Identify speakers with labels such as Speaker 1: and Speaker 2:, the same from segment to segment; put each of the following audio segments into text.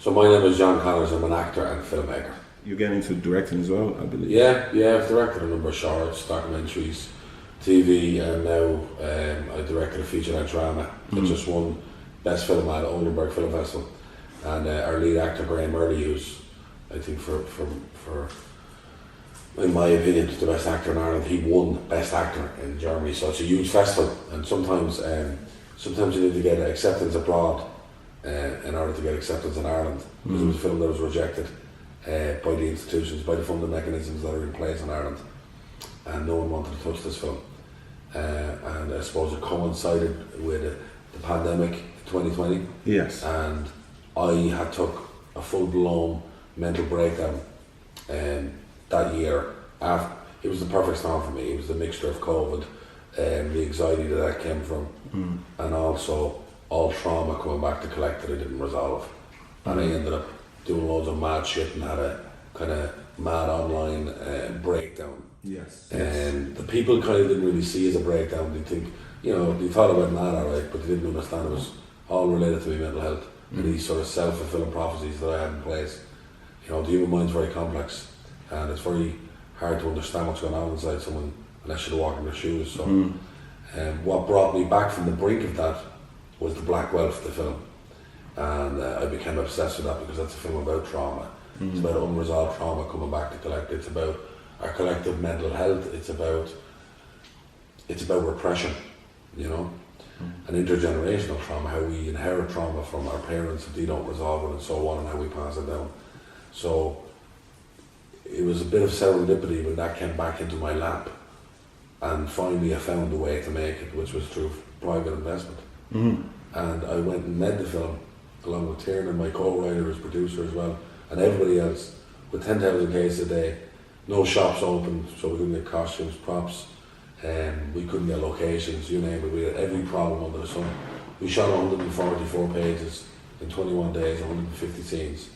Speaker 1: So my name is John Connors. I'm an actor and filmmaker.
Speaker 2: You get into directing as well, I believe.
Speaker 1: Yeah, I've directed a number of shorts, documentaries, TV, and now I directed a feature-length drama that just won Best Film at Oldenburg Film Festival. And our lead actor, Graham Early, who's, I think, for in my opinion, the best actor in Ireland, he won Best Actor in Germany. So it's a huge festival, and sometimes you need to get acceptance abroad in order to get acceptance in Ireland, because it was a film that was rejected by the institutions, by the funding mechanisms that are in place in Ireland, and no one wanted to touch this film. And I suppose it coincided with the pandemic in 2020.
Speaker 2: Yes.
Speaker 1: And I had took a full-blown mental breakdown that year. It was the perfect storm for me. It was the mixture of COVID and the anxiety that came from, and also all trauma coming back to collect that I didn't resolve. And I ended up doing loads of mad shit and had a kind of mad online breakdown.
Speaker 2: Yes.
Speaker 1: And the people kind of didn't really see it as a breakdown. They think, they thought I went mad, alright, but they didn't understand it was all related to my mental health and these sort of self-fulfilling prophecies that I had in place. The human mind's very complex, and it's very hard to understand what's going on inside someone unless you're walking their shoes. So, what brought me back from the brink of that was The Black Wealth, the film, and I became obsessed with that because that's a film about trauma. It's about unresolved trauma coming back to collect. It's about our collective mental health. It's about repression, and intergenerational trauma, how we inherit trauma from our parents if they don't resolve it, and so on, and how we pass it down. So it was a bit of serendipity when that came back into my lap, and finally I found a way to make it, which was through private investment. And I went and made the film along with Tiernan, my co-writer, as producer as well, and everybody else, with 10,000 cases a day, no shops open, so we couldn't get costumes, props, and we couldn't get locations, you name it. We had every problem under the sun. We shot 144 pages in 21 days, 150 scenes,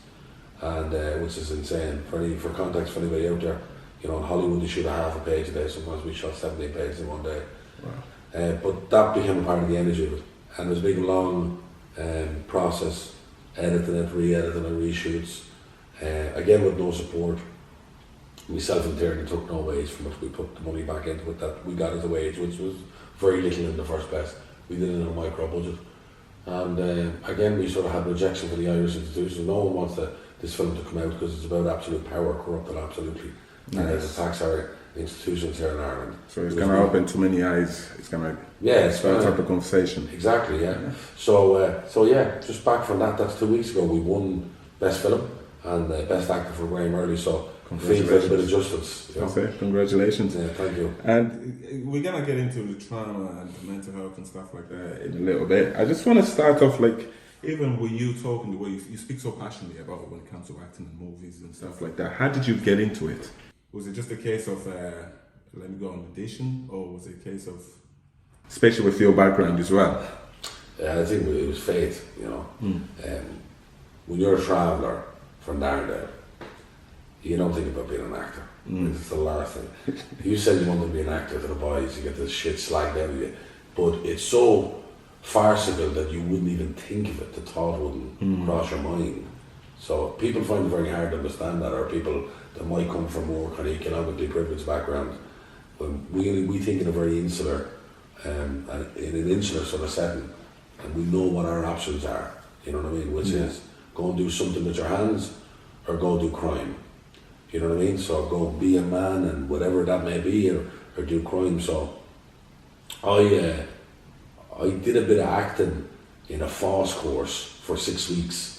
Speaker 1: and which is insane. For context, for anybody out there, in Hollywood they shoot a half a page a day. Sometimes we shot 17 pages in one day. Wow. But that became a part of the energy of it, and it was a big long process, editing it, re-editing it, reshoots, again with no support. Myself and Tiernan took no wage from it. We put the money back into it that we got as a wage, which was very little in the first place. We did it in a micro budget, and again we sort of had rejection for the Irish institutions. No one wants this film to come out because it's about absolute power, corrupted absolutely, and it attacks our institutions here in Ireland.
Speaker 2: So it's going to open too many eyes. It's going to start up a conversation.
Speaker 1: Exactly, yeah. So yeah, just back from that. That's 2 weeks ago. We won Best Film and Best Actor for Graham Early. So feels a bit of justice.
Speaker 2: Okay, congratulations.
Speaker 1: Yeah, thank you.
Speaker 2: And we're going to get into the trauma and the mental health and stuff like that in a little bit. I just want to start off even with you talking, the way you speak so passionately about it when it comes to acting in movies and stuff like that. How did you get into it? Was it just a case of let me go on audition, or was it a case of, especially with your background as well?
Speaker 1: Yeah, I think it was fate, when you're a traveller from Darndale, you don't think about being an actor. It's the last thing. You said you wanted to be an actor to the boys, you get this shit slagged out of you. But it's so farcical that you wouldn't even think of it, the thought wouldn't cross your mind. So people find it very hard to understand that, or people that might come from more kind of economically privileged backgrounds. But we think in a very insular, in an insular sort of setting, and we know what our options are, you know what I mean, which is go and do something with your hands, or go do crime. You know what I mean? So go be a man and whatever that may be, or do crime. So I did a bit of acting in a FOSS course for 6 weeks,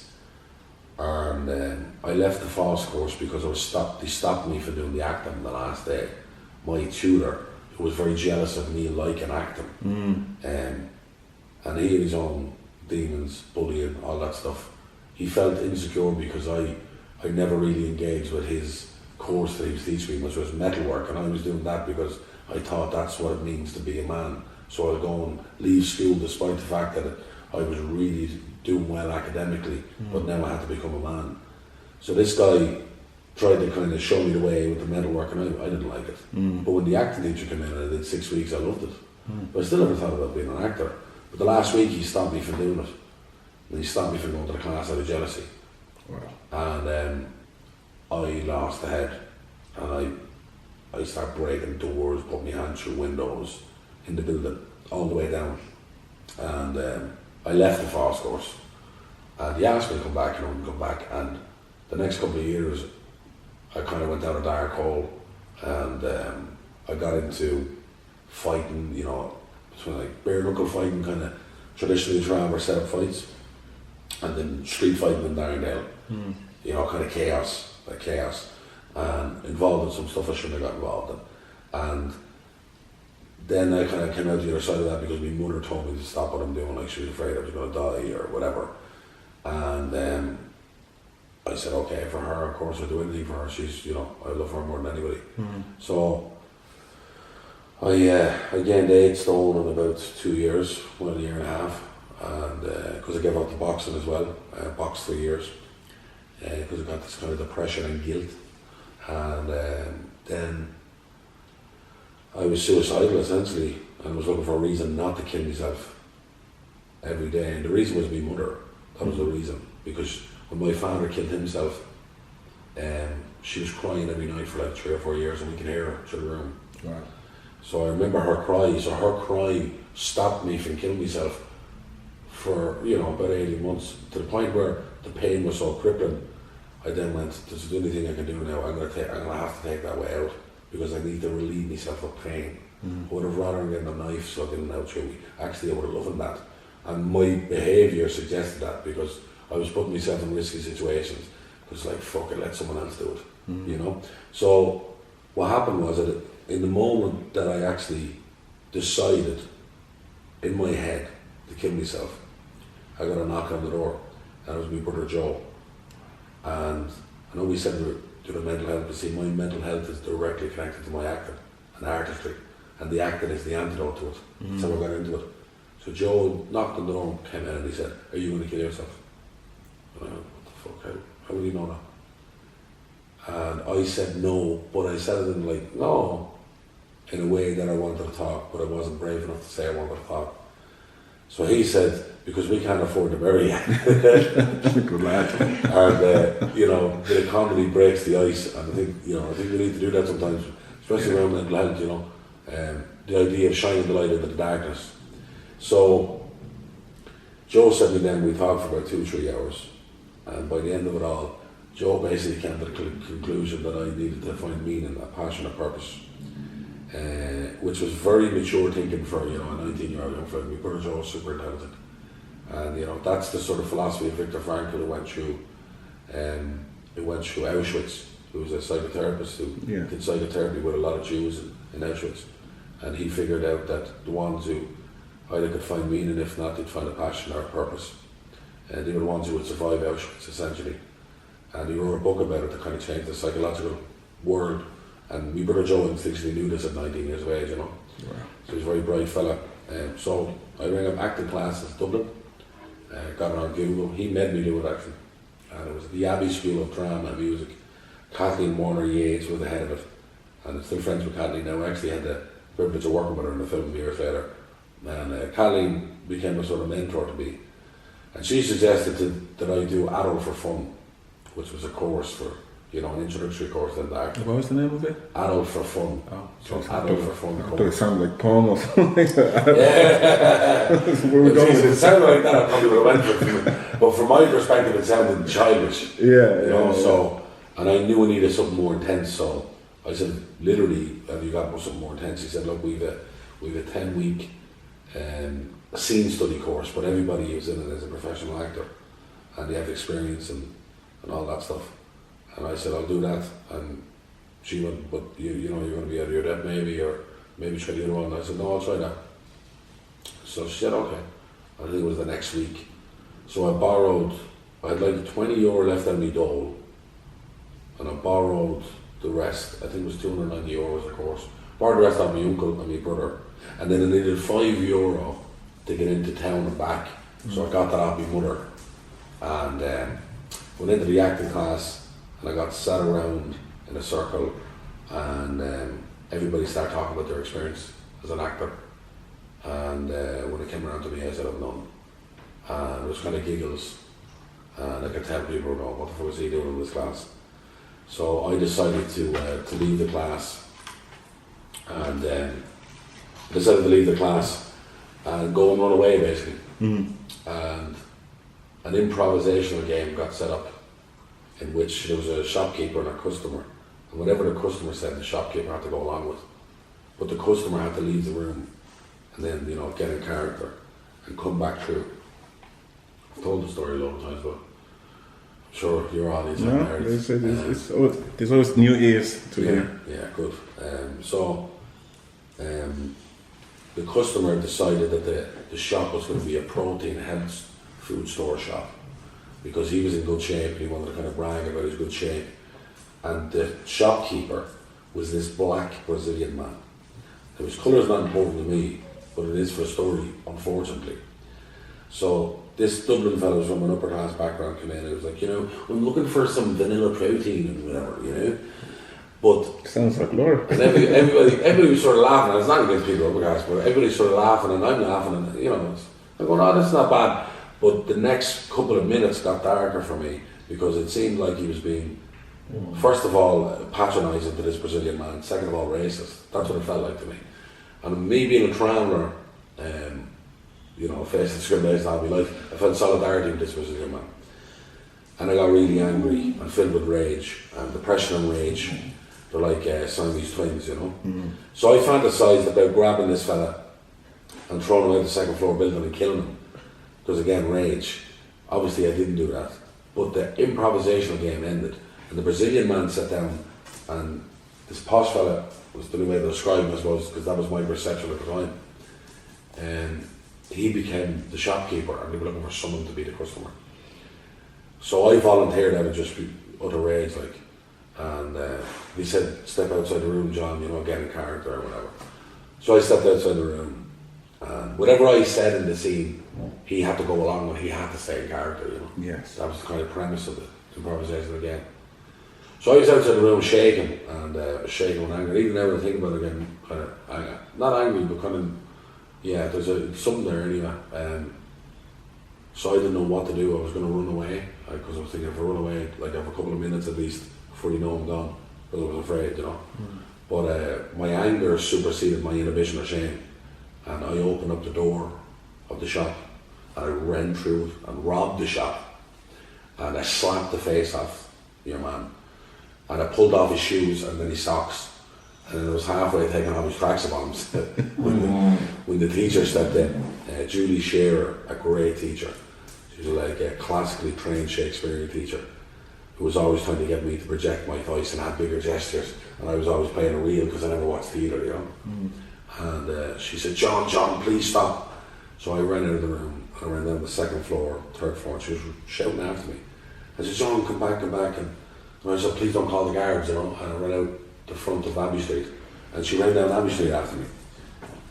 Speaker 1: and I left the FOSS course because they stopped me from doing the acting the last day. My tutor, who was very jealous of me liking acting, and he had his own demons, bullying, all that stuff. He felt insecure because I never really engaged with his course that he was teaching me, which was metalwork, and I was doing that because I thought that's what it means to be a man. So I'd go and leave school despite the fact that I was really doing well academically, but now I had to become a man. So this guy tried to kind of show me the way with the metalwork, and I didn't like it. But when the acting teacher came in and I did 6 weeks, I loved it. But I still never thought about being an actor. But the last week he stopped me from doing it. And he stopped me from going to the class out of jealousy.
Speaker 2: Wow.
Speaker 1: And I lost the head, and I started breaking doors, putting my hand through windows in the building, all the way down. And I left the force course, and he asked me to come back, and I wouldn't come back. And the next couple of years, I kind of went down a dark hole, and I got into fighting, you know, between like bare knuckle fighting, kind of traditionally trying to set up fights, and then street fighting in Darndale, you know, kind of chaos, and involved in some stuff I shouldn't have got involved in. And then I kind of came out the other side of that because my mother told me to stop what I'm doing, like she was afraid I was going to die or whatever. And I said, okay, for her, of course, I'd do anything for her. She's, you know, I love her more than anybody. So I gained 8 stone in about 2 years, 1 year and a half, and because I gave up the boxing as well, boxed 3 years, because I got this kind of depression and guilt. And then I was suicidal essentially, and was looking for a reason not to kill myself every day. And the reason was my mother. That was the reason, because when my father killed himself, she was crying every night for like 3 or 4 years, and we could hear her through the room.
Speaker 2: Wow.
Speaker 1: So I remember her cry. So her cry stopped me from killing myself for, you know, about 18 months, to the point where the pain was so crippling. I then went, there's the only thing I can do now. I'm gonna have to take that way out, because I need to relieve myself of pain. I would have rather than a knife slugging out through me. Actually, I would have loved that. And my behaviour suggested that, because I was putting myself in risky situations. Because like, fuck it, let someone else do it, you know? So what happened was that in the moment that I actually decided in my head to kill myself, I got a knock on the door, and it was my brother Joe. And I know we said we were doing mental health, but see, my mental health is directly connected to my acting and artistry, and the acting is the antidote to it. So we got into it. So Joe knocked on the door, came in, and he said, "Are you going to kill yourself?" And I went, "What the fuck? How would you know that?" And I said no, but I said it in like, no, in a way that I wanted to talk, but I wasn't brave enough to say I wanted to talk. So he said, because we can't afford to bury you.
Speaker 2: Good lad.
Speaker 1: And, you know, the comedy breaks the ice, and I think we need to do that sometimes, especially around mental health, you know, the idea of shining the light into the darkness. So Joe sat me down, we talked for about 2-3 hours, and by the end of it all, Joe basically came to the conclusion that I needed to find meaning, a passion, a purpose, which was very mature thinking for, you know, a 19-year-old young fella. My brother Joe was super talented, and you know, that's the sort of philosophy of Viktor Frankl, who went through Auschwitz, who was a psychotherapist who did psychotherapy with a lot of Jews in Auschwitz, and he figured out that the ones who either could find meaning, if not, they'd find a passion or a purpose, and they were the ones who would survive Auschwitz essentially. And he wrote a book about it to kind of change the psychological world. And my brother Joe instinctually knew this at 19 years of age, you know. Wow. So he's a very bright fella. So I rang up acting classes in Dublin, got it on Google. He made me do it actually. And it was the Abbey School of Drama and Music. Kathleen Warner Yates was the head of it. And I'm still friends with Kathleen now. I actually had the privilege of working with her in the film years later. And Kathleen became a sort of mentor to me. And she suggested that I do Adult for Fun, which was a course for, you know, an introductory course in the art.
Speaker 2: What was the name of it?
Speaker 1: Adult for Fun. Oh, so Adult for Fun.
Speaker 2: I thought it sounded like porn or something like that.
Speaker 1: Yeah. It sounded like that, I probably would have went for it. But from my perspective, it sounded childish.
Speaker 2: Yeah.
Speaker 1: You know, so, and I knew I needed something more intense, so I said, literally, have you got something more intense? He said, look, we've a 10-week scene study course, but everybody who's in it is a professional actor, and they have experience and all that stuff. And I said, I'll do that. And she went, but you know, you're going to be out of your depth maybe, or maybe try the other one. And I said, no, I'll try that. So she said, okay. I think it was the next week. So I had like €20 left on my dole, and I borrowed the rest. I think it was €290 of course. Borrowed the rest off my uncle and my brother. And then I needed €5 to get into town and back. So I got that off my mother. And went into the acting class, and I got sat around in a circle, and everybody started talking about their experience as an actor. And when it came around to me, I said, I've none. And it was kind of giggles. and I could tell people were going, what the fuck is he doing in this class? So I decided to leave the class, and decided to leave the class and go and run away basically. And an improvisational game got set up in which there was a shopkeeper and a customer, and whatever the customer said, the shopkeeper had to go along with. But the customer had to leave the room and then, you know, get in character and come back through. I've told the story a lot of times, but I'm sure your audience have
Speaker 2: No,
Speaker 1: heard
Speaker 2: there's always new ears to hear.
Speaker 1: Yeah, good. The customer decided that the shop was going to be a protein health food store shop because he was in good shape and he wanted to kind of brag about his good shape. And the shopkeeper was this black Brazilian man. Now, his colour is not important to me, but it is for a story, unfortunately. So this Dublin fellow from an upper class background came in and was like, you know, I'm looking for some vanilla protein and whatever, you know. But
Speaker 2: sounds like Laura.
Speaker 1: and everybody was sort of laughing. And it's not against people upper class, but everybody's sort of laughing and I'm laughing and, you know, I'm going, oh, that's not bad. But the next couple of minutes got darker for me because it seemed like he was being, first of all, patronising to this Brazilian man, second of all, racist. That's what it felt like to me. And me being a traveller, you know, facing discrimination all my life, I felt solidarity with this Brazilian man. And I got really angry and filled with rage. And depression and rage, they're like Siamese twins, you know. So I fantasised about grabbing this fella and throwing him out the second floor building and killing him. Because again, rage. Obviously I didn't do that. But the improvisational game ended. And the Brazilian man sat down and this posh fella was the only way to describe him, I suppose, because that was my perception at the time. And he became the shopkeeper and they were looking for someone to be the customer. So I volunteered out of just utter rage, like, and he said, step outside the room, John, you know, get in character or whatever. So I stepped outside the room and whatever I said in the scene, he had to go along with, he had to stay in character, you know.
Speaker 2: Yes.
Speaker 1: That was the kind of premise of the improvisation again. So I was outside the room shaking and shaking with anger. Even now when I think about it again, kind of, not angry, but kind of, yeah, there's something there anyway. So I didn't know what to do. I was going to run away because I was thinking if I run away, like I have a couple of minutes at least before you know I'm gone, because I was afraid, you know. But my anger superseded my inhibition or shame, and I opened up the door of the shop and I ran through it and robbed the shop, and I slapped the face off your man, and I pulled off his shoes and then his socks, and then I was halfway taking off his tracksuit bottoms when the teacher stepped in. Julie Shearer, a great teacher. She was like a classically trained Shakespearean teacher who was always trying to get me to project my voice and have bigger gestures, and I was always playing a reel because I never watched theatre, you know. And she said, John, please stop. So I ran out of the room, I ran down the second floor, third floor, and she was shouting after me. I said, John, come back. And I said, please don't call the guards, you know. And I ran out the front of Abbey Street, and she ran down Abbey Street after me.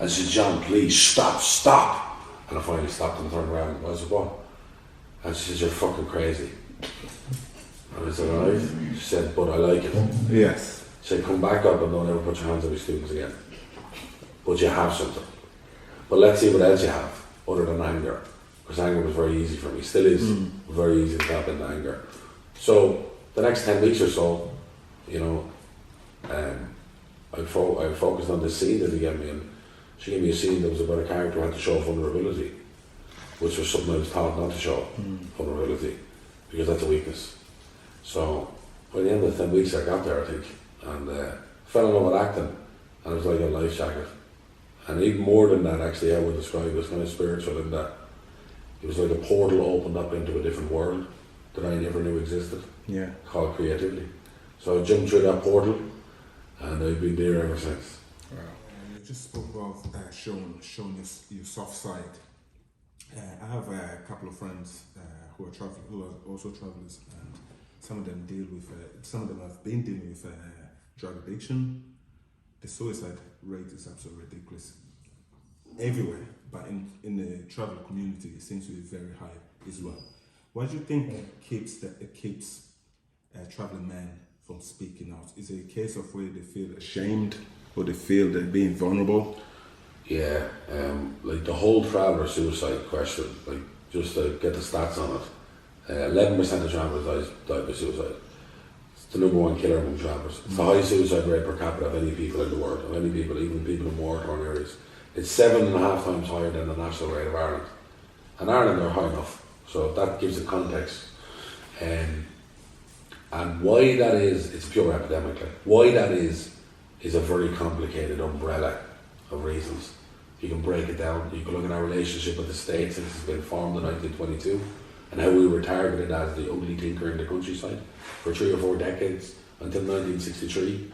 Speaker 1: And she said, John, please stop. And I finally stopped and turned around. I said, what? And she said, you're fucking crazy. And I said, alright. She said, but I like it.
Speaker 2: Yes.
Speaker 1: She said, come back up and don't ever put your hands on your students again. But you have something. But let's see what else you have, other than anger. Because anger was very easy for me. Still is very easy to tap into anger. So the next 10 weeks or so, you know, I focused on this scene that he gave me, and she gave me a scene that was about a character who had to show vulnerability, which was something I was taught not to show, vulnerability, because that's a weakness. So by the end of the 10 weeks I got there, I think, and fell in love with acting, and it was like a life jacket. And even more than that, actually, I would describe it as kind of spiritual in that it was like a portal opened up into a different world that I never knew existed, called creativity. So I jumped through that portal, and I've been there ever since.
Speaker 2: Wow. You just spoke of showing your soft side. I have a couple of friends who are also travelers, and some of them have been dealing with drug addiction. The suicide rate is absolutely ridiculous everywhere, but in the travel community it seems to be very high as well. What do you think keeps traveling men from speaking out? Is it a case of where they feel ashamed or they feel they're being vulnerable?
Speaker 1: Yeah, like the whole traveller suicide question, like just to get the stats on it, 11% of travellers died by suicide. It's the number one killer among travellers. It's the highest suicide rate per capita of any people in the world, of any people, even people in war-torn areas. It's 7.5 times higher than the national rate of Ireland. And Ireland are high enough, so that gives it context. And why that is, it's pure epidemic. Why that is a very complicated umbrella of reasons. You can break it down. You can look at our relationship with the States since it's been formed in 1922 and how we were targeted as the ugly tinker in the countryside for 3 or 4 decades until 1963,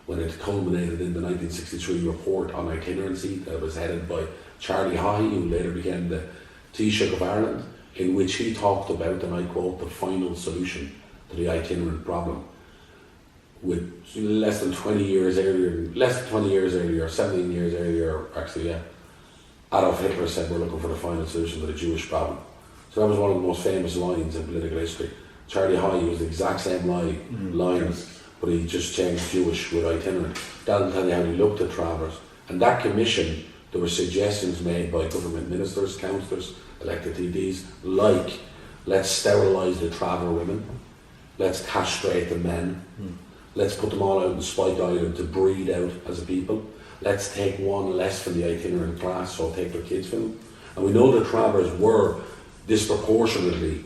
Speaker 1: when it culminated in the 1963 report on itinerancy that was headed by Charlie High, who later became the Taoiseach of Ireland, in which he talked about, and I quote, the final solution to the itinerant problem. With less than 20 years earlier, 17 years earlier, actually, yeah, Adolf Hitler said we're looking for the final solution to the Jewish problem. So that was one of the most famous lines in political history. Charlie High used the exact same lines, but he just changed Jewish with itinerant. That'll tell you how he looked at travellers. And that commission, there were suggestions made by government ministers, councillors, elected TDs, like, let's sterilise the traveller women, let's castrate the men, let's put them all out in Spike Island to breed out as a people, let's take one less from the itinerant class, so take their kids from them. And we know that travellers were disproportionately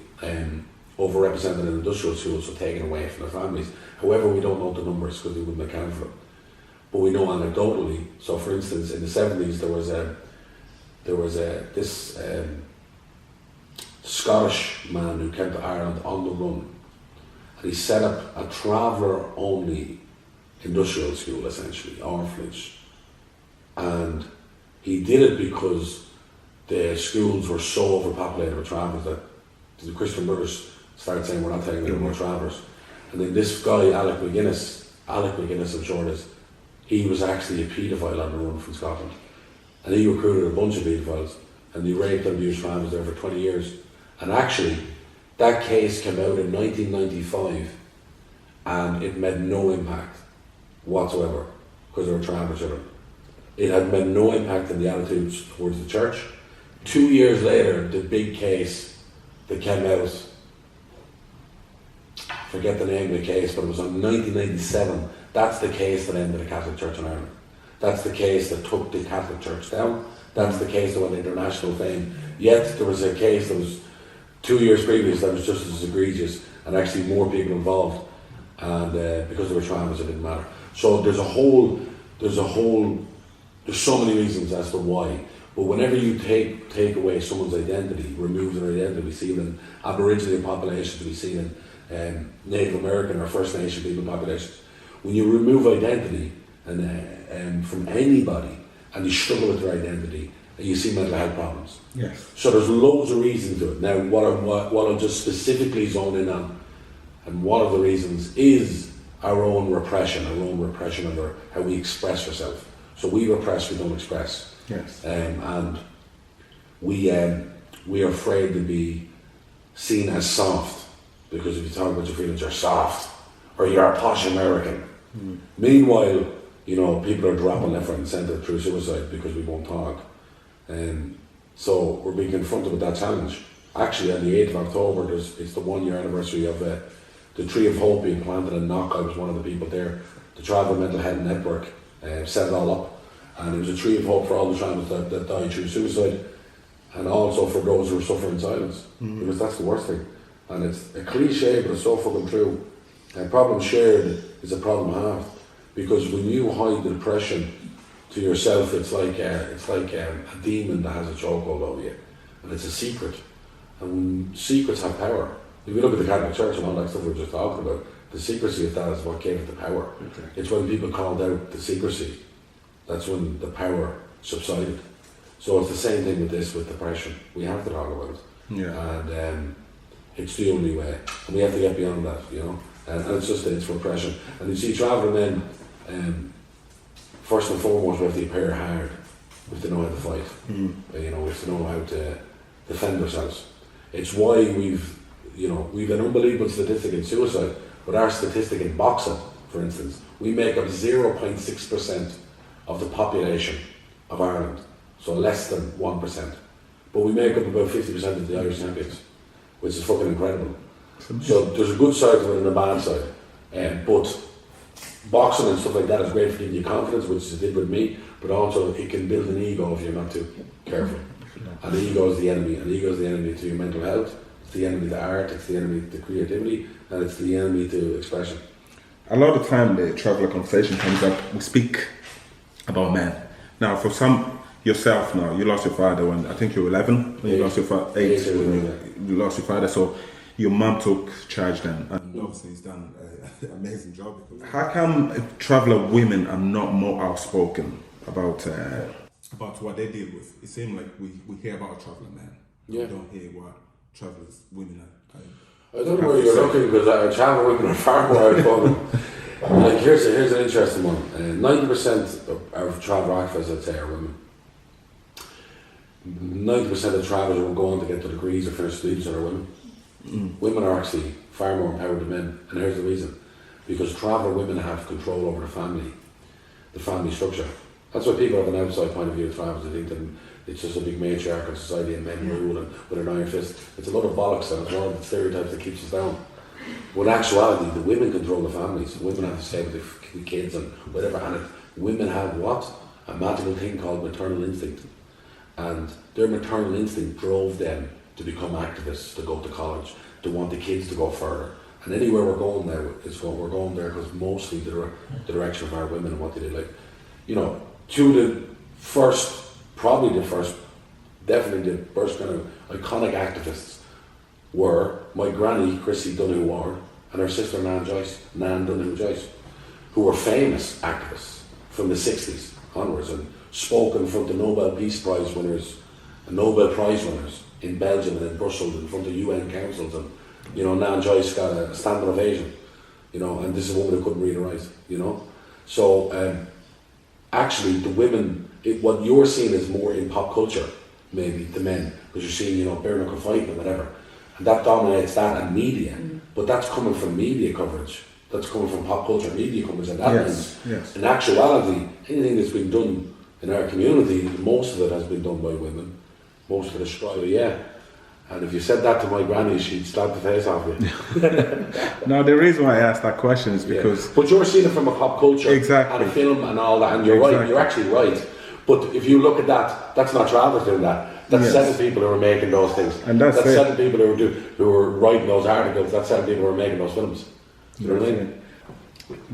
Speaker 1: overrepresented in industrial schools, so taken away from their families. However, we don't know the numbers because we wouldn't account for them. But we know anecdotally. So, for instance, in the 70s, there was this Scottish man who came to Ireland on the run, and he set up a traveller-only industrial school, essentially, orphanage. And he did it because the schools were so overpopulated with travellers that the Christian Brothers started saying, we're not taking any more travellers. And then this guy, Alec McGuinness, I'm sure it is, he was actually a paedophile on the run from Scotland. And he recruited a bunch of paedophiles, and he raped and abused travellers there for 20 years. And actually, that case came out in 1995, and it made no impact whatsoever, because there were travellers in it. It had made no impact in the attitudes towards the church. 2 years later, the big case that came out, I forget the name of the case, but it was on 1997. That's the case that ended the Catholic Church in Ireland. That's the case that took the Catholic Church down. That's the case that went international fame. Yet there was a case that was 2 years previous that was just as egregious, and actually more people involved, and because there were traumas, it didn't matter. So there's so many reasons as to why. But whenever you take away someone's identity, remove their identity, we see it in Aboriginal populations, we see it in Native American or First Nation people populations. When you remove identity and from anybody, and you struggle with their identity, you see mental health problems.
Speaker 2: Yes.
Speaker 1: So there's loads of reasons to it. Now, what I'll just specifically zone in on, and one of the reasons is our own repression of how we express ourselves. So we repress, we don't express.
Speaker 2: Yes.
Speaker 1: And we are afraid to be seen as soft, because if you talk about your feelings, you're soft, or you're a posh American. Meanwhile, people are dropping left, right and centre through suicide because we won't talk. So we're being confronted with that challenge. Actually, on the 8th of October, it's the 1 year anniversary of the Tree of Hope being planted in Knock. I was one of the people there. The Travel Mental Health Network set it all up. And it was a tree of hope for all the travellers that died through suicide, and also for those who are suffering in silence, because that's the worst thing. And it's a cliche, but it's so fucking true. A problem shared is a problem halved, because when you hide the depression to yourself, it's like a demon that has a chokehold over you, and it's a secret. And secrets have power. If you look at the Catholic Church and all that stuff we were just talking about, the secrecy of that is what gave it the power. Okay. It's when people called out the secrecy, that's when the power subsided. So it's the same thing with depression. We have to talk about it. Yeah. And it's the only way. And we have to get beyond that, And it's repression. And you see, travelling men, first and foremost, we have to appear hard. We have to know how to fight. We have to know how to defend ourselves. It's why we've an unbelievable statistic in suicide, but our statistic in boxing, for instance, we make up 0.6% of the population of Ireland, so less than 1%. But we make up about 50% of the Irish champions. which is fucking incredible. So there's a good side to it and a bad side. But boxing and stuff like that is great for giving you confidence, which it did with me, but also it can build an ego if you're not too careful. And the ego is the enemy, and the ego is the enemy to your mental health, it's the enemy to art, it's the enemy to creativity, and it's the enemy to expression.
Speaker 2: A lot of time the traveller conversation comes up, we speak about men. Now for some, yourself now, you lost your father when, I think you were 11, when you lost your father, 8 when you lost your father, so your mum took charge then. And obviously he's done an amazing job. How come traveller women are not more outspoken about what they deal with? It seems like we hear about traveller men.
Speaker 1: Yeah.
Speaker 2: We don't hear what travellers women are.
Speaker 1: I don't know where you're looking, because traveller women are far more outspoken. Like here's an interesting one. 90% of travel activists, I'd say, are women. 90% of travellers who go on to get the degrees or finish studies are women. Women are actually far more empowered than men, and here's the reason: because traveller women have control over the family structure. That's why people have an outside point of view of travel. They think that it's just a big matriarchal society and men rule and with an iron fist. It's a lot of bollocks, and it's one of the stereotypes that keeps us down. But in actuality, the women control the families. Women have to stay with the kids and whatever. And women have what? A magical thing called maternal instinct. And their maternal instinct drove them to become activists, to go to college, to want the kids to go further. And anywhere we're going now, we're going there because mostly the direction of our women and what they do. Like, you know, definitely the first kind of iconic activists were my granny, Chrissy Donoghue Ward, and her sister Nan Donoghue Joyce, who were famous activists from the 60s onwards and spoke in front of Nobel Peace Prize winners and Nobel Prize winners in Belgium and in Brussels in front of UN councils. And, you know, Nan Joyce got a standing ovation, you know, and this is a woman who couldn't read or write, you know. So actually the women, what you're seeing is more in pop culture, maybe, the men, because you're seeing, you know, bare knuckle fighting and whatever. And that dominates that and media. But that's coming from media coverage. That's coming from pop culture media coverage. And that means, in actuality, anything that's been done in our community, most of it has been done by women. Most of the struggle, yeah. And if you said that to my granny, she'd slap the face off you.
Speaker 2: No, the reason why I asked that question is because...
Speaker 1: Yeah. But you're seeing it from a pop culture
Speaker 2: exactly.
Speaker 1: and a film and all that, and you're right, you're actually right. But if you look at that, that's not Travis doing that. That's 7 people who are making those things.
Speaker 2: And that's
Speaker 1: 7 people who are writing those articles. That's 7 people who are making those films. You know what I mean?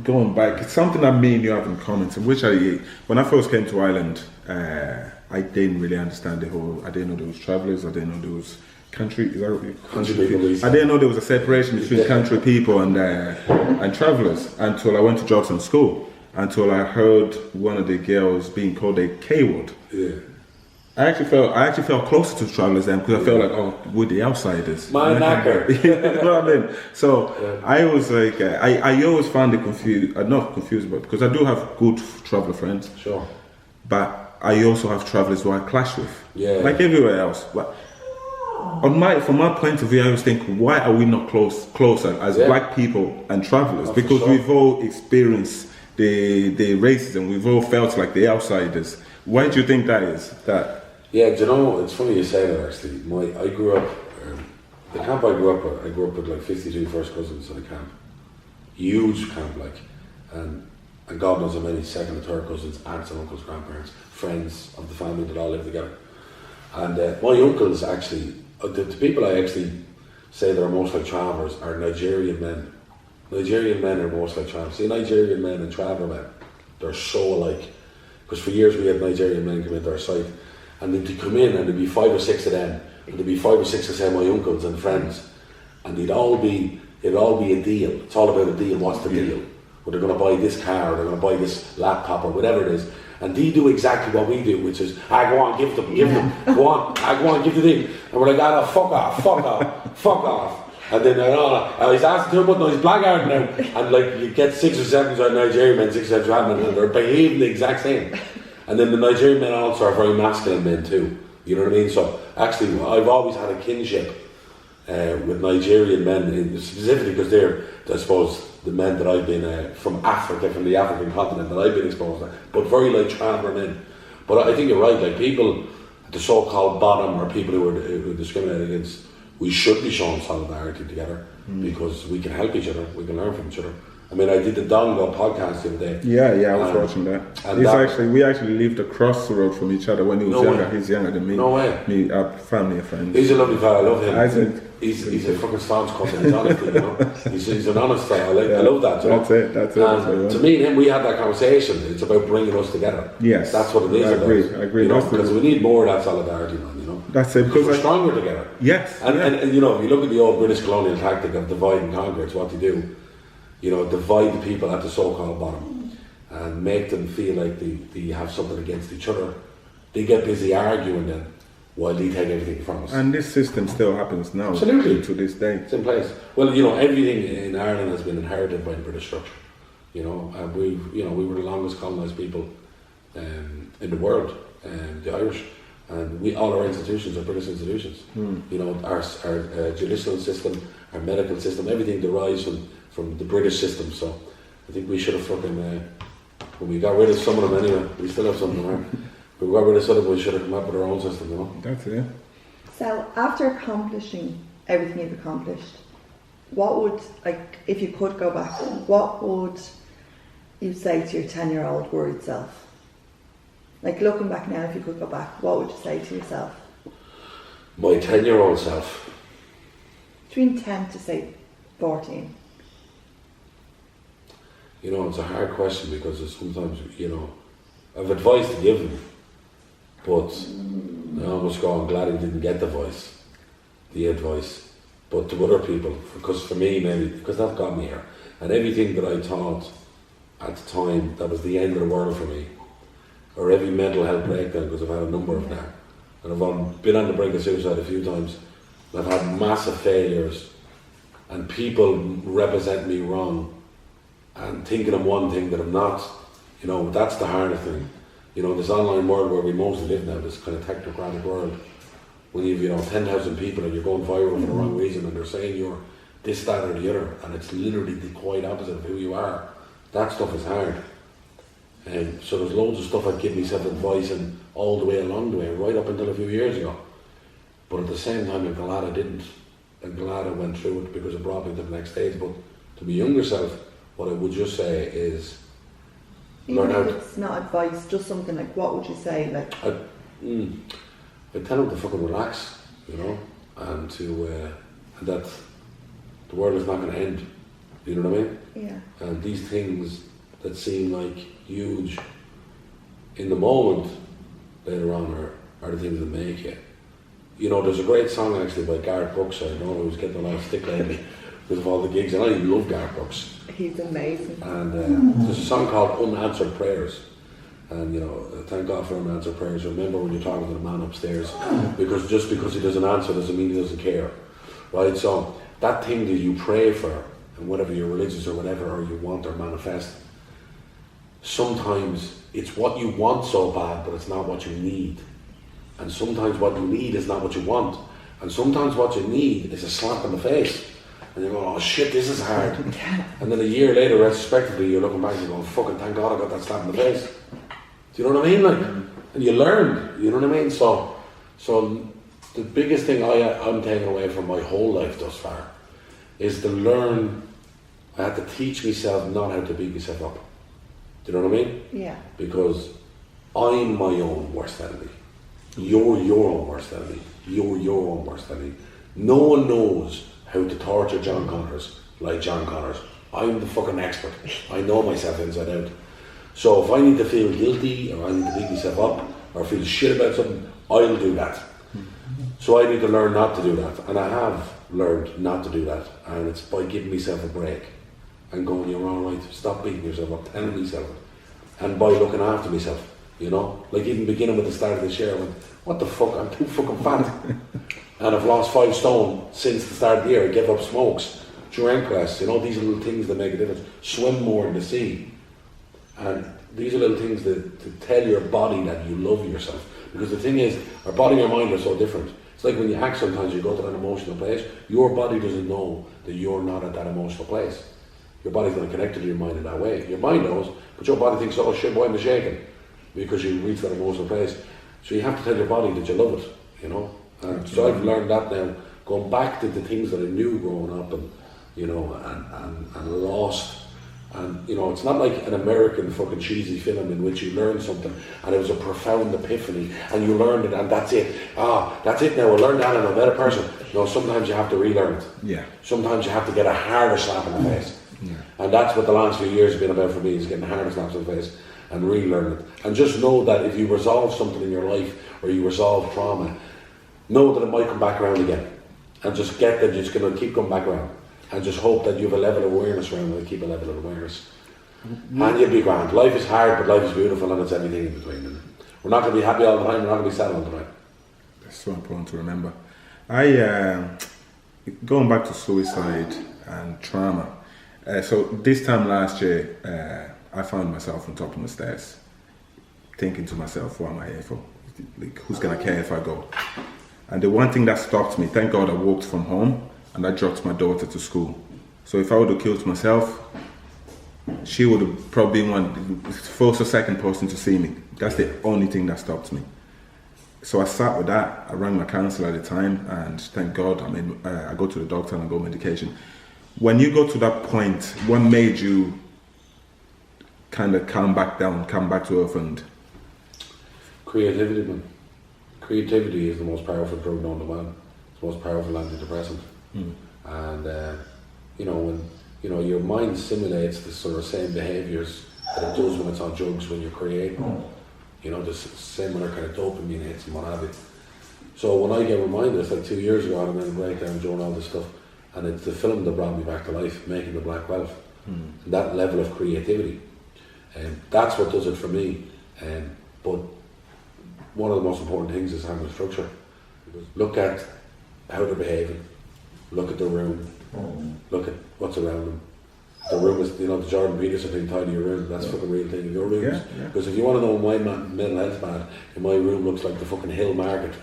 Speaker 2: Going back, it's something that me and you have in common. So when I first came to Ireland, I didn't really understand I didn't know there was travellers. I didn't know there was country people. I didn't know there was a separation between country people and travellers until I went to Jobson School. Until I heard one of the girls being called a K-word.
Speaker 1: Yeah.
Speaker 2: I actually felt closer to travellers then because I felt like, oh, we're the outsiders.
Speaker 1: My knacker.
Speaker 2: You know what I mean? So I was like, I always found it not confused, but because I do have good traveller friends.
Speaker 1: Sure.
Speaker 2: But I also have travellers who I clash with.
Speaker 1: Yeah.
Speaker 2: Like everywhere else. But from my point of view, I always think, why are we not closer as black people and travellers? Because we've all experienced the racism. We've all felt like the outsiders. Why do you think that is?
Speaker 1: Yeah, do you know, it's funny you say that actually. I grew up, the camp I grew up with like 53 first cousins in a camp. Huge camp, like, and God knows how many second and third cousins, aunts and uncles, grandparents, friends of the family that all live together. And my uncles actually, the people I actually say that are most like travellers are Nigerian men. Nigerian men are most like travellers. See, Nigerian men and traveller men, they're so alike. Because for years we had Nigerian men come into our site, and they'd come in and there'd be 5 or 6 of them, and there'd be 5 or 6 of say my uncles and friends, and it'd all be a deal. It's all about a deal. What's the deal? Well, they're going to buy this car, or they're going to buy this laptop, or whatever it is, and they do exactly what we do, which is, go on, give them, go on, give the thing, and we're like, oh, fuck off. And then he's asking too much, no, he's blackguard now. And like, you get 6 or 7 Nigerian men, 6 or 7 men, and they're behaving the exact same. And then the Nigerian men also are very masculine men too. You know what I mean? So actually, I've always had a kinship with Nigerian men, specifically because they're, I suppose, the men that I've been from Africa, from the African continent that I've been exposed to, but very like traveller men. But I think you're right, like people at the so-called bottom are people who are discriminated against. we should be showing solidarity together because we can help each other, we can learn from each other. I mean, I did the Dongo podcast the other day.
Speaker 2: Yeah, I was watching that. We actually lived across the road from each other when he was younger. He's younger than me.
Speaker 1: No way.
Speaker 2: Me, our family and friends.
Speaker 1: He's a lovely fella, I love him.
Speaker 2: Isaac.
Speaker 1: He's a fucking staunch cunt and he's honest, you know. He's an honest guy. I love that, you know.
Speaker 2: That's it.
Speaker 1: And to me and him, we had that conversation. It's about bringing us together.
Speaker 2: Yes.
Speaker 1: That's what it is
Speaker 2: I agree.
Speaker 1: You know, because we need more of that solidarity, man, you know.
Speaker 2: That's it.
Speaker 1: Because we're stronger together.
Speaker 2: Yes.
Speaker 1: And you know, if you look at the old British colonial tactic of divide and conquer, it's what they do. You know, divide the people at the so-called bottom and make them feel like they have something against each other. They get busy arguing then while they take everything from us.
Speaker 2: And this system still happens now.
Speaker 1: Absolutely.
Speaker 2: To this day.
Speaker 1: It's in place. Well, you know, everything in Ireland has been inherited by the British structure. You know, and we were the longest colonised people in the world, the Irish. And all our institutions are British institutions. You know, our judicial system, our medical system, everything derives from the British system. So I think we should have fucking, when we got rid of some of them anyway, we still have some of them around. But we got rid of some of them, we should have come up with our own system, you know.
Speaker 2: That's it.
Speaker 3: So after accomplishing everything you've accomplished, what would, like, if you could go back, what would you say to your 10-year-old worried self? Like, looking back now, if you could go back, what would you say to yourself?
Speaker 1: My 10-year-old self.
Speaker 3: Between 10 to, say, 14.
Speaker 1: You know, it's a hard question because there's sometimes, you know, I've advice to give them, but I almost go, I'm glad he didn't get the advice. But to other people, because for me, maybe, because that got me here. And everything that I thought at the time, that was the end of the world for me. Or every mental health breakdown, because I've had a number of them. And I've been on the brink of suicide a few times. I've had massive failures. And people represent me wrong. And thinking I'm one thing that I'm not. You know, that's the hardest thing. You know, this online world where we mostly live now, this kind of technocratic world, when you've, 10,000 people and you're going viral for the wrong reason and they're saying you're this, that or the other, and it's literally the quite opposite of who you are, that stuff is hard. And so there's loads of stuff I'd give myself advice and all the way along the way, right up until a few years ago. But at the same time, I'm glad I didn't. I'm glad I went through it because it brought me to the next stage. But to my younger self, what I would just say is,
Speaker 3: even if it's not advice, just something like, what would you say? Like,
Speaker 1: I'd tell him to fucking relax, you know, and and that the world is not going to end. You know what I mean?
Speaker 3: Yeah.
Speaker 1: And these things that seem like huge in the moment later on are the things that make you. You know, there's a great song actually by Garth Brooks. I know who's getting a lot of stick lately because of all the gigs, and I love Garth Brooks.
Speaker 3: He's amazing.
Speaker 1: And there's a song called Unanswered Prayers. And thank God for unanswered prayers. Remember when you're talking to the man upstairs, because just because he doesn't answer doesn't mean he doesn't care, right? So that thing that you pray for, and whatever you're religious or whatever, or you want or manifest, sometimes it's what you want so bad, but it's not what you need. And sometimes what you need is not what you want. And sometimes what you need is a slap in the face. And you're going, oh shit, this is hard. And then a year later, retrospectively, you're looking back and you're going, fucking thank God I got that slap in the face. Do you know what I mean? Like, and you learn, you know what I mean? So the biggest thing I'm taking away from my whole life thus far is to learn. I had to teach myself not how to beat myself up. Do you know what I mean?
Speaker 3: Yeah.
Speaker 1: Because I'm my own worst enemy. You're your own worst enemy. You're your own worst enemy. No one knows how to torture John Connors like John Connors. I'm the fucking expert. I know myself inside out. So if I need to feel guilty, or I need to beat myself up, or feel shit about something, I'll do that. So I need to learn not to do that. And I have learned not to do that. And it's by giving myself a break and going, you're all right, stop beating yourself up, telling myself it. And by looking after myself, you know? Like even beginning with the start of this year, I went, what the fuck, I'm too fucking fat. And I've lost 5 stone since the start of the year. I gave up smokes, drank less, you know, these are little things that make a difference. Swim more in the sea. And these are little things that to tell your body that you love yourself. Because the thing is, our body and our mind are so different. It's like when you act sometimes, you go to that emotional place, your body doesn't know that you're not at that emotional place. Your body's not connected to your mind in that way. Your mind knows, but your body thinks, oh shit, why am I shaking? Because you reach that emotional place. So you have to tell your body that you love it, you know. And so I've learned that now going back to the things that I knew growing up, and you know, and lost. And you know, it's not like an American fucking cheesy film in which you learn something and it was a profound epiphany and you learned it and that's it. That's it now, I learned that and I'm a better person. No, sometimes you have to relearn it.
Speaker 2: Yeah.
Speaker 1: Sometimes you have to get a harder slap in the face.
Speaker 2: Yeah.
Speaker 1: And that's what the last few years have been about for me, is getting harder slaps in the face and relearn it. And just know that if you resolve something in your life or you resolve trauma, know that it might come back around again. And just get that it's going to keep coming back around. And just hope that you have a level of awareness around it and keep a level of awareness. And you'll be grand. Life is hard, but life is beautiful, and it's everything in between. And we're not going to be happy all the time, we're not going to be sad all the time.
Speaker 2: That's so important to remember. Going back to suicide and trauma. So this time last year, I found myself on top of the stairs, thinking to myself, what am I here for? Like, who's going to care if I go? And the one thing that stopped me, thank God I walked from home, and I dropped my daughter to school. So if I would have killed myself, she would have probably been the first or second person to see me. That's the only thing that stopped me. So I sat with that. I rang my counsellor at the time, and thank God, I go to the doctor and I go medication. When you go to that point, what made you kind of come back to earth? And
Speaker 1: creativity, man. Creativity is the most powerful drug known to man. It's the most powerful antidepressant. And you know, when you know your mind simulates the sort of same behaviours that it does when it's on drugs when you're creating. You know, the same other kind of dopamine hits and what have you. So when I get reminded, it's like 2 years ago, I had a breakdown doing all this stuff, and it's the film that brought me back to life, Making the Black Wealth. And that level of creativity, and that's what does it for me. But one of the most important things is having a structure. Look at how they're behaving. Look at the room. Look at what's around them. The room is, you know, the Jordan Peterson thing, tidy your room. That's fucking real thing. Your rooms. Because if you want to know my mental health bad, in my room looks like the fucking Hill Market.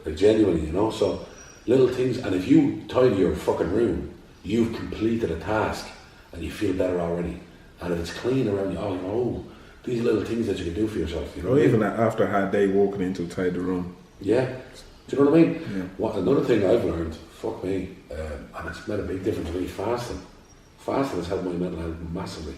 Speaker 1: Like genuinely, you know. So little things, and if you tidy your fucking room, you've completed a task, and you feel better already. And if it's clean around you, oh, these little things that you can do for yourself. You know.
Speaker 2: Or even after a hard day, walking into a tidy room.
Speaker 1: Yeah. Do you know what I mean?
Speaker 2: Yeah.
Speaker 1: Another thing I've learned, fuck me, and it's made a big difference to me, fasting. Fasting has helped my mental health massively.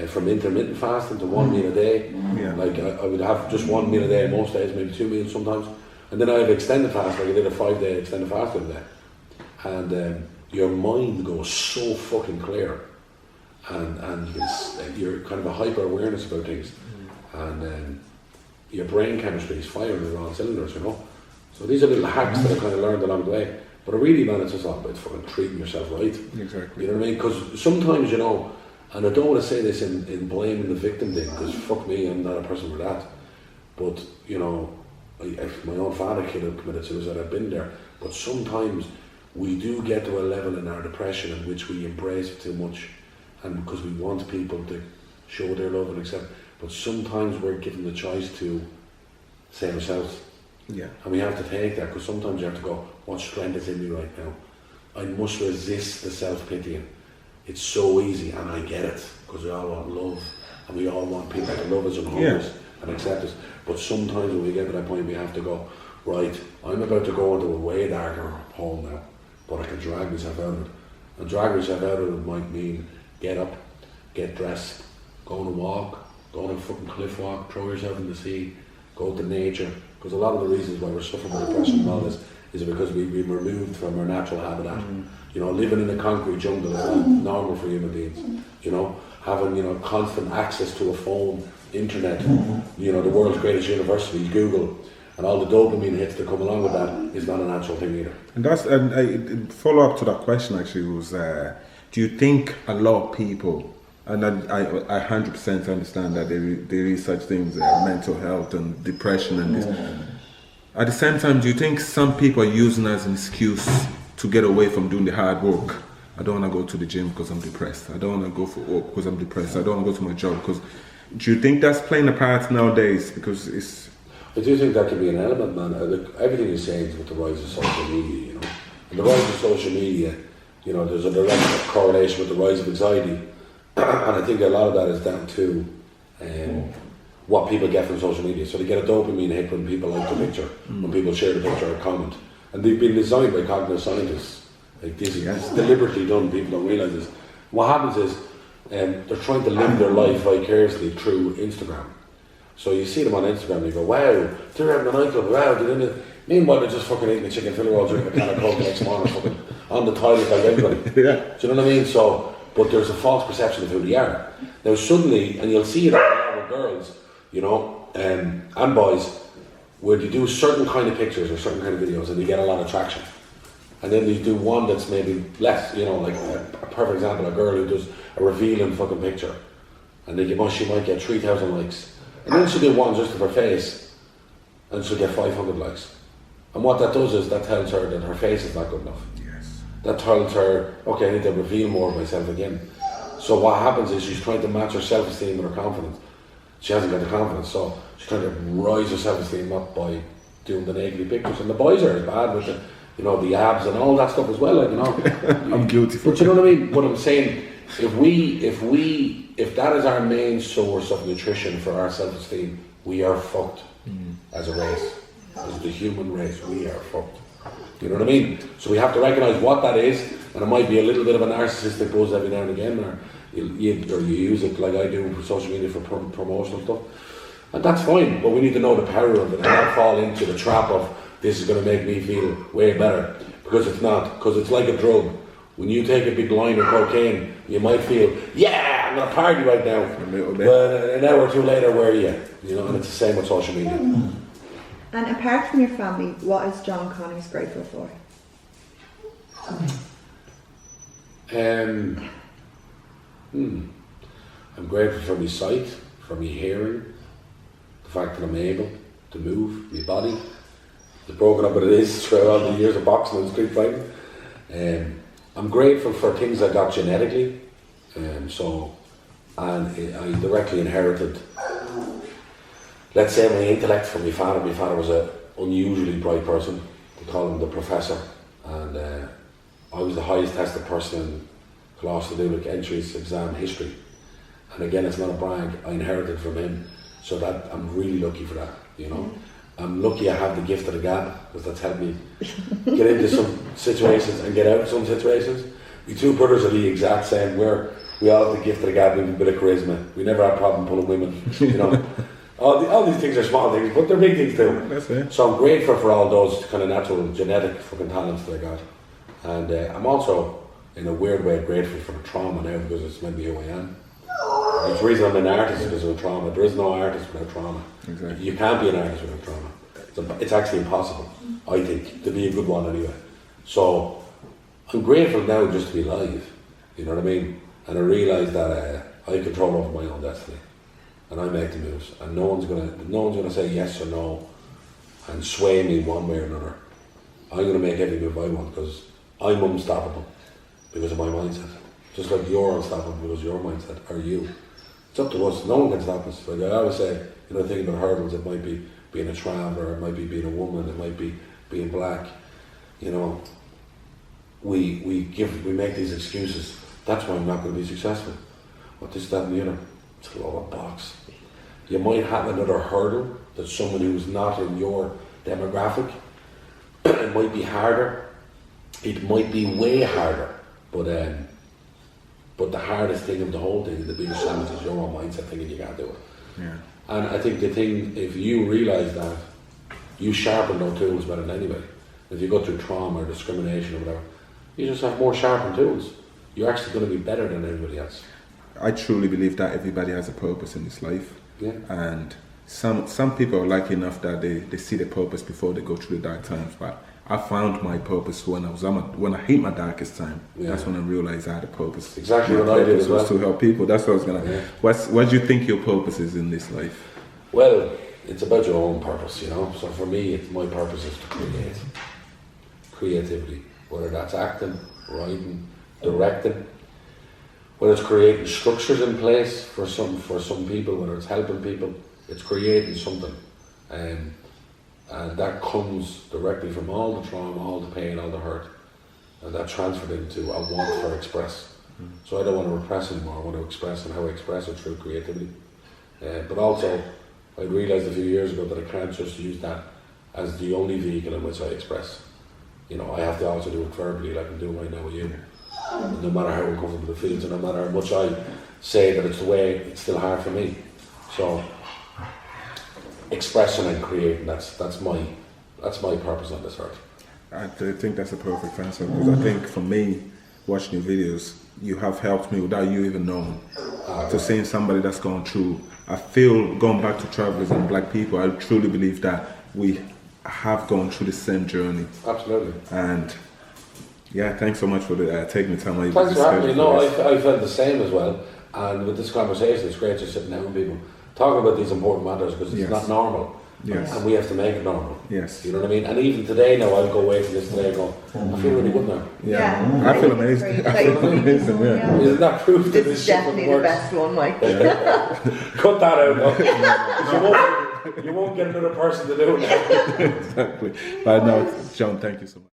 Speaker 1: From intermittent fasting to 1 meal a day.
Speaker 2: Yeah.
Speaker 1: Like I would have just 1 meal a day most days, maybe 2 meals sometimes. And then I have extended fast, like I did a 5-day extended fast the other day. And your mind goes so fucking clear. And you're kind of a hyper awareness about things. And your brain chemistry is firing on all cylinders, you know. So these are little hacks that I kind of learned along the way. But really, man, it's just all about fucking treating yourself right.
Speaker 2: Exactly.
Speaker 1: You know what I mean? Because sometimes, you know, and I don't want to say this in blaming the victim thing, because fuck me, I'm not a person for that. But, you know, if my own father could have committed suicide, I've been there. But sometimes we do get to a level in our depression in which we embrace it too much, and because we want people to show their love and accept. But sometimes we're given the choice to save ourselves.
Speaker 2: Yeah.
Speaker 1: And we have to take that, because sometimes you have to go, what strength is in me right now? I must resist the self-pitying. It's so easy, and I get it, because we all want love, and we all want people to love us and hold us and accept us. But sometimes when we get to that point, we have to go, right, I'm about to go into a way darker hole now, but I can drag myself out of it. And drag myself out of it might mean get up, get dressed, go on a walk, go on a fucking cliff walk, throw yourself in the sea, go to nature. Because a lot of the reasons why we're suffering with depression and all this is because we've been removed from our natural habitat. You know, living in a concrete jungle is not normal for human beings. You know, having, you know, constant access to a phone, internet, you know, the world's greatest university, Google, and all the dopamine hits that come along with that is not a natural thing either.
Speaker 2: And that's, and I follow up to that question actually was, do you think a lot of people, and I 100% understand that there is such things as mental health and depression and this. At the same time, do you think some people are using as an excuse to get away from doing the hard work? I don't want to go to the gym because I'm depressed. I don't want to go for work because I'm depressed. I don't want to go to my job because... Do you think that's playing a part nowadays? Because it's...
Speaker 1: I do think that can be an element, man. Everything you're saying is with the rise of social media, you know. And the rise of social media, you know, there's a direct correlation with the rise of anxiety. And I think a lot of that is down to what people get from social media. So they get a dopamine hit when people like the picture, when people share the picture or comment. And they've been designed by cognitive scientists. Like this is deliberately done, people don't realise this. What happens is they're trying to live their life vicariously through Instagram. So you see them on Instagram and you go, wow, they're having a nightclub, wow, they're in it. Meanwhile, they're just fucking eating a chicken fillet roll, drinking a can of Coke the next morning, fucking on the toilet like everybody.
Speaker 2: Yeah.
Speaker 1: Do you know what I mean? So, but there's a false perception of who they are. Now suddenly, and you'll see it with girls, you know, and boys, where they do certain kind of pictures or certain kind of videos and they get a lot of traction. And then they do one that's maybe less, you know, like a perfect example, a girl who does a revealing fucking picture. And they get, she might get 3,000 likes. And then she'll do one just of her face and she'll get 500 likes. And what that does is that tells her that her face is not good enough.
Speaker 2: Yes.
Speaker 1: That tells her, okay, I need to reveal more of myself again. So what happens is she's trying to match her self-esteem with her confidence. She hasn't got the confidence, so she's trying to rise her self-esteem up by doing the naked pictures. And the boys are as bad with the, you know, the abs and all that stuff as well, like, you know.
Speaker 2: I'm guilty for it.
Speaker 1: But you know what I mean? What I'm saying, if that is our main source of nutrition for our self-esteem, we are fucked as a race. As the human race, we are fucked. You know what I mean? So we have to recognise what that is, and it might be a little bit of a narcissistic buzz every now and again, or you use it like I do for social media for promotional stuff. And that's fine, but we need to know the power of it and not fall into the trap of this is going to make me feel way better, because it's not. Because it's like a drug. When you take a big line of cocaine, you might feel, yeah, I'm going to party right now. But an hour or two later, where are you? You know, and it's the same with social media.
Speaker 3: And apart from your family, what is John Connors grateful for?
Speaker 1: I'm grateful for my sight, for my hearing, the fact that I'm able to move my body, as broken up as it is throughout all the years of boxing and street fighting. I'm grateful for things I got genetically, and I directly inherited, let's say, my intellect from my father. My father was an unusually bright person. They call him the professor, and I was the highest tested person in class to do like entries exam history. And again, it's not a brag, I inherited from him, so that I'm really lucky for that, you know. I'm lucky I have the gift of the gab, because that's helped me get into some situations and get out of some situations. My two brothers are the exact same. We all have the gift of the gab, we have a bit of charisma. We never have a problem pulling women, you know. All these things are small things, but they're big things too.
Speaker 2: That's it.
Speaker 1: So I'm grateful for all those kind of natural genetic fucking talents that I got. And I'm also, in a weird way, grateful for the trauma now, because it's made me who I am. The reason I'm an artist is because of trauma. There is no artist without trauma.
Speaker 2: Exactly.
Speaker 1: You can't be an artist without trauma. It's actually impossible, I think, to be a good one anyway. So I'm grateful now just to be alive. You know what I mean? And I realise that I control over my own destiny, and I make the moves. And no one's gonna say yes or no and sway me one way or another. I'm gonna make every move I want, because I'm unstoppable because of my mindset. Just like you're unstoppable because of your mindset, or you. It's up to us. No one can stop us. Like I always say, you know, thinking about hurdles, it might be being a tramp, or it might be being a woman, it might be being black. You know, we make these excuses. That's why I'm not going to be successful. What this, that, and the other. It's a lot of box. You might have another hurdle that someone who's not in your demographic. It might be harder. It might be way harder. But the hardest thing of the whole thing, the biggest challenge, is your own mindset thinking you can't do it.
Speaker 2: Yeah.
Speaker 1: And I think the thing, if you realise that, you sharpen those tools better than anybody. If you go through trauma or discrimination or whatever, you just have more sharpened tools. You're actually going to be better than anybody else.
Speaker 2: I truly believe that everybody has a purpose in this life.
Speaker 1: Yeah.
Speaker 2: And some people are lucky enough that they see the purpose before they go through the dark times. But I found my purpose when I hit my darkest time.
Speaker 1: Yeah.
Speaker 2: That's when I realized I had a purpose.
Speaker 1: Exactly
Speaker 2: my
Speaker 1: what I did
Speaker 2: purpose
Speaker 1: as well.
Speaker 2: was to help people. That's what I was gonna.
Speaker 1: Yeah.
Speaker 2: What do you think your purpose is in this life?
Speaker 1: Well, it's about your own purpose, you know. So for me, my purpose is to create. Creativity. Whether that's acting, writing, directing, whether it's creating structures in place for some people, whether it's helping people, it's creating something. And that comes directly from all the trauma, all the pain, all the hurt. And that transferred into a want for express. So I don't want to repress anymore, I want to express, and how I express it through creativity. But also, I realised a few years ago that I can't just use that as the only vehicle in which I express. you know, I have to also do it verbally, like I'm doing right now with you. No matter how uncomfortable it feels, and no matter how much I say that it's the way, it's still hard for me. So, expressing and creating, that's my purpose on this earth.
Speaker 2: I think that's a perfect answer, because I think for me, watching your videos, you have helped me without you even knowing. To seeing somebody that's gone through, I feel, going back to Travellers and Black people, I truly believe that we have gone through the same journey.
Speaker 1: Absolutely.
Speaker 2: And yeah, thanks so much for taking the time.
Speaker 1: Thanks for having me. No, I felt the same as well. And with this conversation, it's great just sitting down with people, talking about these important matters, because it's not normal.
Speaker 2: Yes.
Speaker 1: And we have to make it normal.
Speaker 2: Yes.
Speaker 1: You know what I mean? And even today now, I'll go away from this today and go, I feel really good now.
Speaker 2: Yeah. I feel amazing. I feel amazing, yeah.
Speaker 1: Isn't that proof that
Speaker 3: This
Speaker 1: this
Speaker 3: is
Speaker 1: shit
Speaker 3: definitely the
Speaker 1: works?
Speaker 3: best one, Mike.
Speaker 1: Cut that out, though. You won't get another person to do it now.
Speaker 2: Exactly. But no, John, thank you so much.